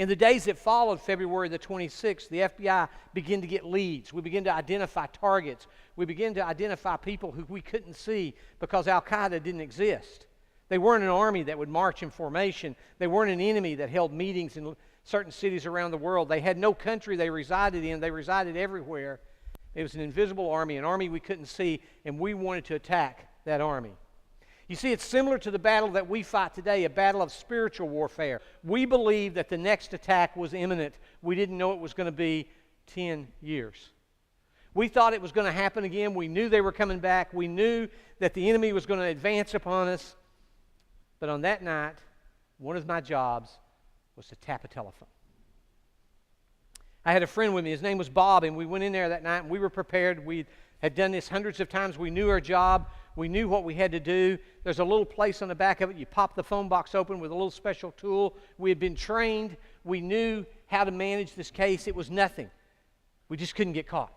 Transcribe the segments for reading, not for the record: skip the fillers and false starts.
In the days that followed February the 26th, the FBI began to get leads. We began to identify targets. We began to identify people who we couldn't see because Al-Qaeda didn't exist. They weren't an army that would march in formation. They weren't an enemy that held meetings in certain cities around the world. They had no country they resided in. They resided everywhere. It was an invisible army, an army we couldn't see, and we wanted to attack that army. You see, it's similar to the battle that we fight today, a battle of spiritual warfare. We believed that the next attack was imminent. We didn't know it was going to be 10 years. We thought it was going to happen again. We knew they were coming back. We knew that the enemy was going to advance upon us. But on that night, one of my jobs was to tap a telephone. I had a friend with me. His name was Bob, and we went in there that night, and we were prepared. We had done this hundreds of times. We knew our job. We knew what we had to do. There's a little place on the back of it. You pop the phone box open with a little special tool. We had been trained. We knew how to manage this case. It was nothing. We just couldn't get caught.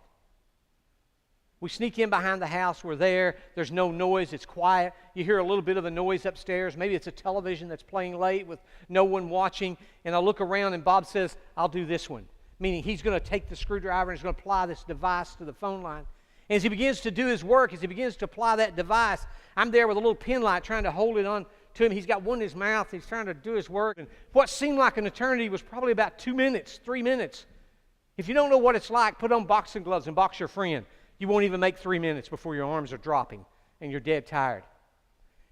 We sneak in behind the house. We're there. There's no noise. It's quiet. You hear a little bit of a noise upstairs. Maybe it's a television that's playing late with no one watching. And I look around, and Bob says, "I'll do this one." Meaning he's going to take the screwdriver and he's going to apply this device to the phone line. And as he begins to do his work, as he begins to apply that device, I'm there with a little pen light trying to hold it on to him. He's got one in his mouth. He's trying to do his work. And what seemed like an eternity was probably about 2 minutes, 3 minutes. If you don't know what it's like, put on boxing gloves and box your friend. You won't even make 3 minutes before your arms are dropping and you're dead tired.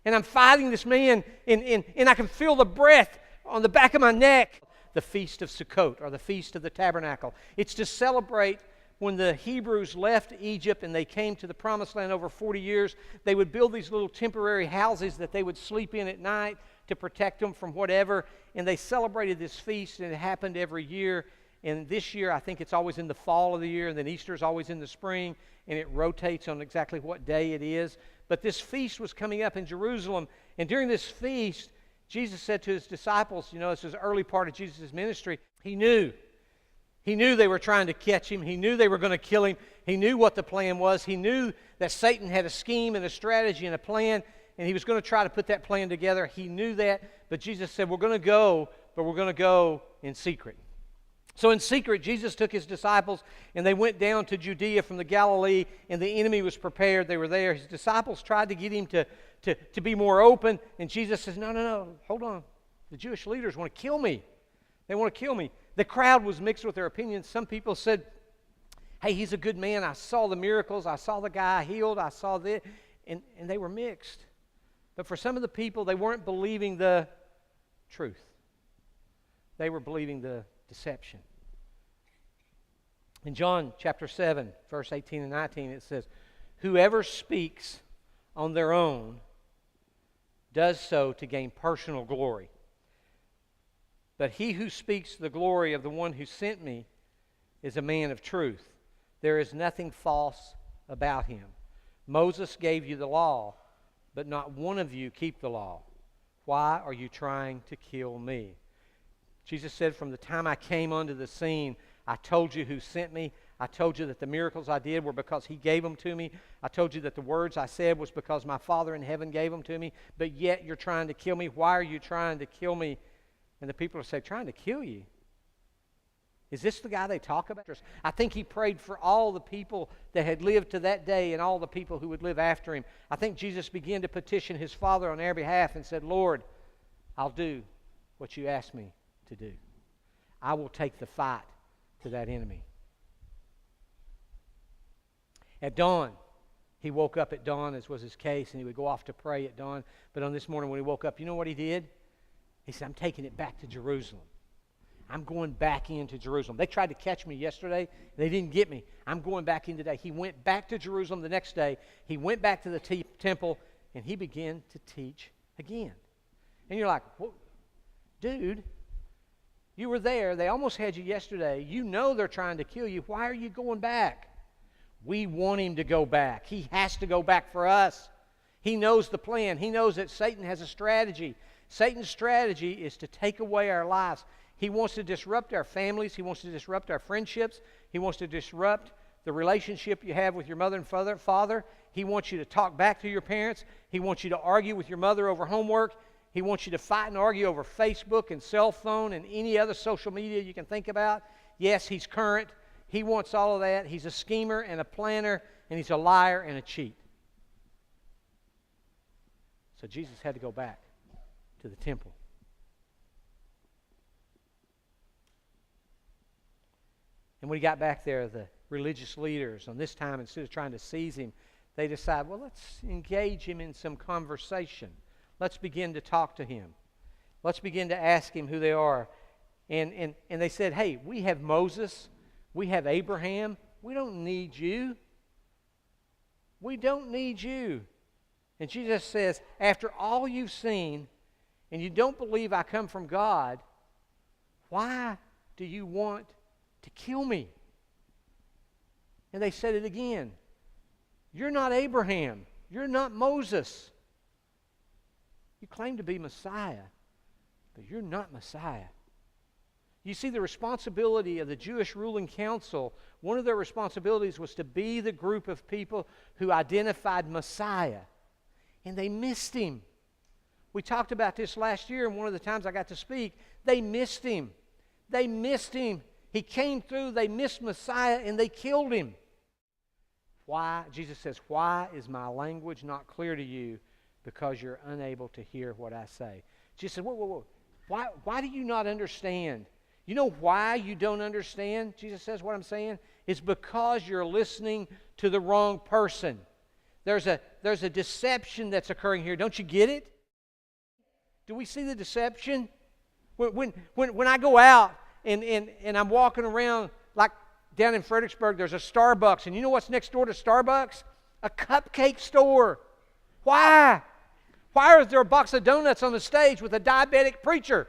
And I'm fighting this man, and I can feel the breath on the back of my neck. The Feast of Sukkot, or the Feast of the Tabernacle. It's to celebrate when the Hebrews left Egypt and they came to the Promised Land over 40 years. They would build these little temporary houses that they would sleep in at night to protect them from whatever. And they celebrated this feast, and it happened every year. And this year, I think it's always in the fall of the year, and then Easter is always in the spring, and it rotates on exactly what day it is. But this feast was coming up in Jerusalem, and during this feast, Jesus said to his disciples, this was the early part of Jesus' ministry, he knew they were trying to catch him. He knew they were going to kill him. He knew what the plan was. He knew that Satan had a scheme and a strategy and a plan, and he was going to try to put that plan together. He knew that, but Jesus said, we're going to go, but we're going to go in secret. So in secret, Jesus took his disciples, and they went down to Judea from the Galilee, and the enemy was prepared. They were there. His disciples tried to get him to be more open, and Jesus says, no, hold on. The Jewish leaders want to kill me. They want to kill me. The crowd was mixed with their opinions. Some people said, hey, he's a good man. I saw the miracles. I saw the guy healed. I saw this. And they were mixed. But for some of the people, they weren't believing the truth. They were believing the deception. In John chapter 7, verse 18 and 19, it says, whoever speaks on their own does so to gain personal glory. But he who speaks the glory of the one who sent me is a man of truth. There is nothing false about him. Moses gave you the law, but not one of you keep the law. Why are you trying to kill me? Jesus said, from the time I came onto the scene, I told you who sent me. I told you that the miracles I did were because he gave them to me. I told you that the words I said was because my Father in heaven gave them to me. But yet you're trying to kill me. Why are you trying to kill me? And the people will say, trying to kill you? Is this the guy they talk about? I think he prayed for all the people that had lived to that day and all the people who would live after him. I think Jesus began to petition his Father on their behalf and said, Lord, I'll do what you asked me to do. I will take the fight to that enemy. At dawn, he woke up at dawn, as was his case, and he would go off to pray at dawn. But on this morning when he woke up, you know what he did? He said, I'm taking it back to Jerusalem. I'm going back into Jerusalem. They tried to catch me yesterday. They didn't get me. I'm going back in today. He went back to Jerusalem the next day. He went back to the temple, and he began to teach again. And you're like, well, dude, you were there. They almost had you yesterday. You know they're trying to kill you. Why are you going back? We want him to go back. He has to go back for us. He knows the plan. He knows that Satan has a strategy. Satan's strategy is to take away our lives. He wants to disrupt our families. He wants to disrupt our friendships. He wants to disrupt the relationship you have with your mother and father. He wants you to talk back to your parents. He wants you to argue with your mother over homework. He wants you to fight and argue over Facebook and cell phone and any other social media you can think about. Yes, he's current. He wants all of that. He's a schemer and a planner, and he's a liar and a cheat. So Jesus had to go back to the temple. And when he got back there, the religious leaders, on this time, instead of trying to seize him, they decide, well, let's engage him in some conversation. Let's begin to talk to him. Let's begin to ask him who they are. And they said, hey, we have Moses. We have Abraham. We don't need you. We don't need you. And Jesus says, after all you've seen, and you don't believe I come from God, why do you want to kill me? And they said it again. You're not Abraham. You're not Moses. You claim to be Messiah, but you're not Messiah. You see, the responsibility of the Jewish ruling council, one of their responsibilities was to be the group of people who identified Messiah. And they missed him. We talked about this last year, and one of the times I got to speak, they missed him. They missed him. He came through, they missed Messiah, and they killed him. Why? Jesus says, why is my language not clear to you? Because you're unable to hear what I say. Jesus said, whoa. Why do you not understand? You know why you don't understand? Jesus says what I'm saying? It's because you're listening to the wrong person. There's a deception that's occurring here. Don't you get it? Do we see the deception? When I go out and I'm walking around, like down in Fredericksburg, there's a Starbucks. And you know what's next door to Starbucks? A cupcake store. Why? Why is there a box of donuts on the stage with a diabetic preacher?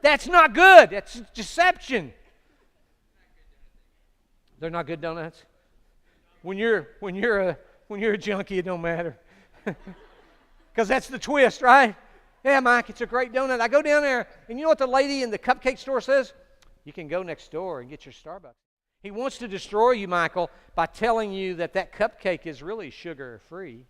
That's not good. That's deception. They're not good donuts? When you're a junkie, it don't matter. Because that's the twist, right? Yeah, Mike, it's a great donut. I go down there, and you know what the lady in the cupcake store says? You can go next door and get your Starbucks. He wants to destroy you, Michael, by telling you that cupcake is really sugar-free.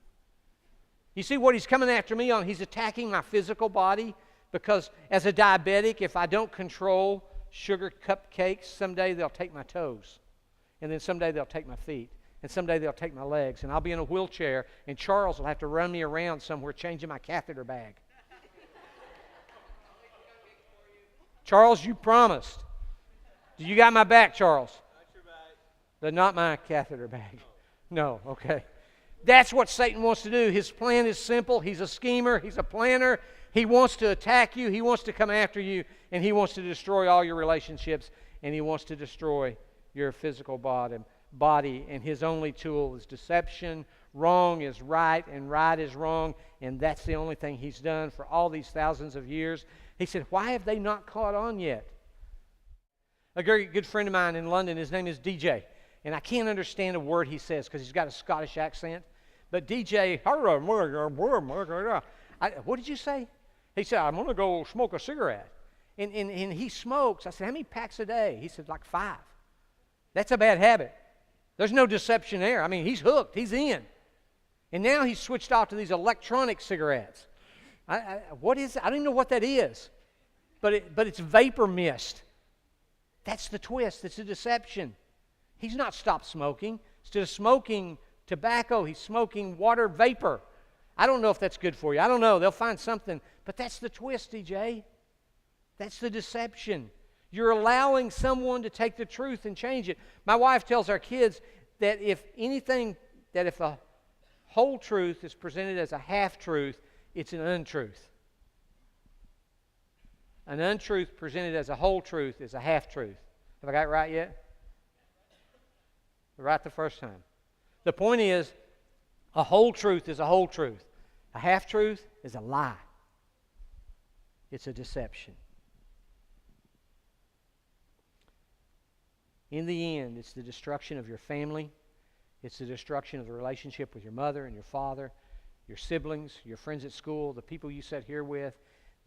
You see what he's coming after me on? He's attacking my physical body, because as a diabetic, if I don't control sugar cupcakes, someday they'll take my toes. And then someday they'll take my feet. And someday they'll take my legs. And I'll be in a wheelchair, and Charles will have to run me around somewhere changing my catheter bag. Charles, you promised. You got my back, Charles. Not your back. But not my catheter bag. No, okay. That's what Satan wants to do. His plan is simple. He's a schemer. He's a planner. He wants to attack you. He wants to come after you. And he wants to destroy all your relationships. And he wants to destroy your physical body. And his only tool is deception. Wrong is right, and right is wrong. And that's the only thing he's done for all these thousands of years. He said, why have they not caught on yet? A very good friend of mine in London, his name is DJ. And I can't understand a word he says because he's got a Scottish accent. But DJ, what did you say? He said, I'm going to go smoke a cigarette. And he smokes. I said, how many packs a day? He said, like 5. That's a bad habit. There's no deception there. I mean, he's hooked. He's in. And now he's switched off to these electronic cigarettes. What is it? I don't even know what that is. But it's vapor mist. That's the twist. It's a deception. He's not stopped smoking. Instead of smoking tobacco, he's smoking water vapor. I don't know if that's good for you. I don't know. They'll find something. But that's the twist, DJ. That's the deception. You're allowing someone to take the truth and change it. My wife tells our kids that if a whole truth is presented as a half-truth, it's an untruth. An untruth presented as a whole truth is a half-truth. Have I got it right yet? Right the first time. The point is, a whole truth is a whole truth. A half-truth is a lie. It's a deception. In the end, it's the destruction of your family. It's the destruction of the relationship with your mother and your father, your siblings, your friends at school, the people you sat here with.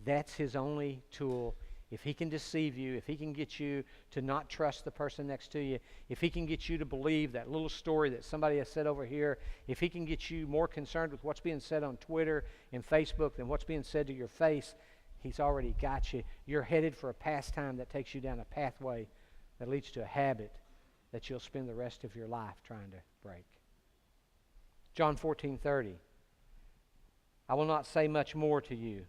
That's his only tool, if he can deceive you, if he can get you to not trust the person next to you, if he can get you to believe that little story that somebody has said over here, if he can get you more concerned with what's being said on Twitter and Facebook than what's being said to your face, he's already got you. You're headed for a pastime that takes you down a pathway that leads to a habit that you'll spend the rest of your life trying to break. John 14:30. I will not say much more to you,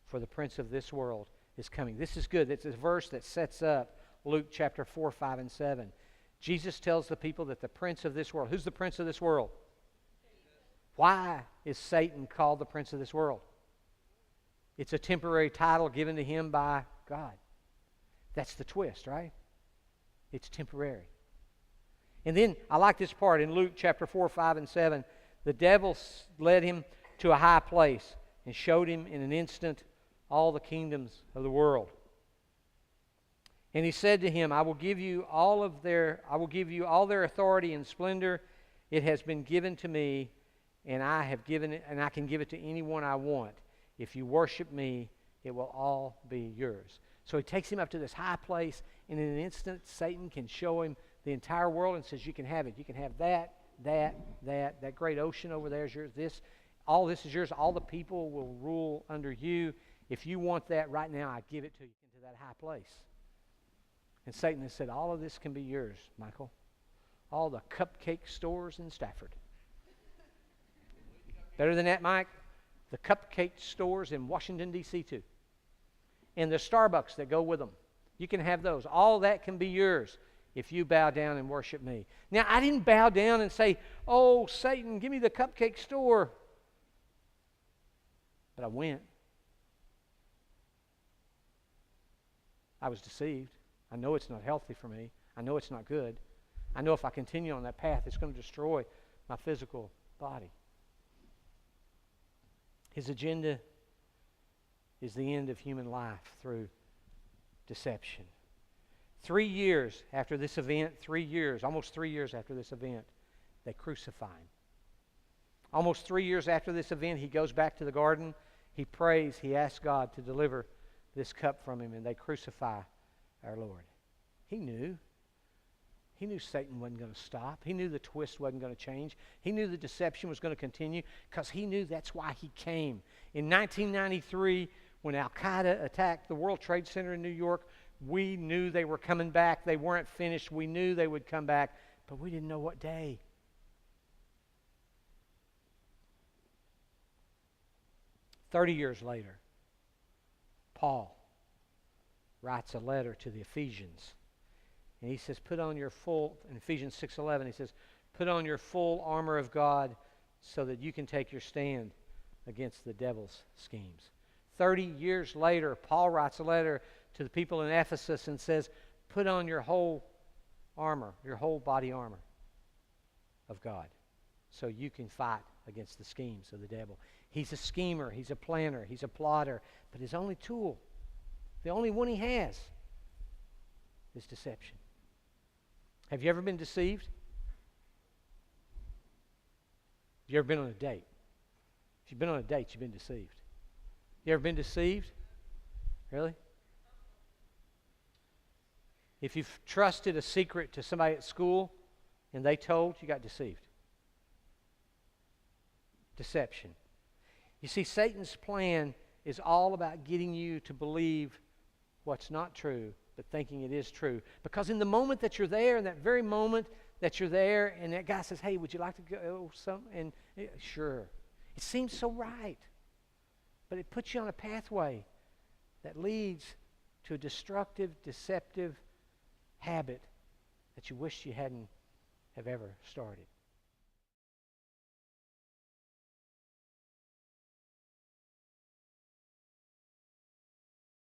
for the prince of this world is coming. This is good. It's a verse that sets up Luke chapter 4, 5, and 7. Jesus tells the people that the prince of this world, who's the prince of this world? Why is Satan called the prince of this world? It's a temporary title given to him by God. That's the twist, right? It's temporary. And then, I like this part in Luke chapter 4, 5, and 7. The devil led him to a high place and showed him in an instant all the kingdoms of the world. And he said to him, I will give you all their authority and splendor. It has been given to me, and I can give it to anyone I want. If you worship me, it will all be yours. So he takes him up to this high place, and in an instant, Satan can show him the entire world and says, you can have it. You can have that great ocean over there is yours. All this is yours. All the people will rule under you. If you want that right now, I give it to you into that high place. And Satan has said, all of this can be yours, Michael. All the cupcake stores in Stafford. Better than that, Mike? The cupcake stores in Washington, D.C. too. And the Starbucks that go with them. You can have those. All that can be yours if you bow down and worship me. Now, I didn't bow down and say, oh, Satan, give me the cupcake store. But I went. I was deceived. I know it's not healthy for me. I know it's not good. I know if I continue on that path, it's going to destroy my physical body. His agenda is the end of human life through deception. 3 years after this event, almost 3 years after this event, they crucify him. Almost 3 years after this event, he goes back to the garden. He prays. He asks God to deliver this cup from him, and they crucify our Lord. He knew. He knew Satan wasn't going to stop. He knew the twist wasn't going to change. He knew the deception was going to continue because he knew that's why he came. In 1993, when Al-Qaeda attacked the World Trade Center in New York, we knew they were coming back. They weren't finished. We knew they would come back, but we didn't know what day. "30 years later, Paul writes a letter to the Ephesians. And he says, in Ephesians 6:11, he says, put on your full armor of God so that you can take your stand against the devil's schemes. 30 years later, Paul writes a letter to the people in Ephesus and says, put on your whole armor, your whole body armor of God, so you can fight against the schemes of the devil. He's a schemer, he's a planner, he's a plotter, but his only tool, the only one he has, is deception. Have you ever been deceived? Have you ever been on a date? If you've been on a date, you've been deceived. You ever been deceived? Really? If you've trusted a secret to somebody at school and they told, you got deceived. Deception. You see, Satan's plan is all about getting you to believe what's not true, but thinking it is true. Because in the moment that you're there, in that very moment that you're there, and that guy says, hey, would you like to go? And sure. It seems so right. But it puts you on a pathway that leads to a destructive, deceptive habit that you wish you hadn't have ever started.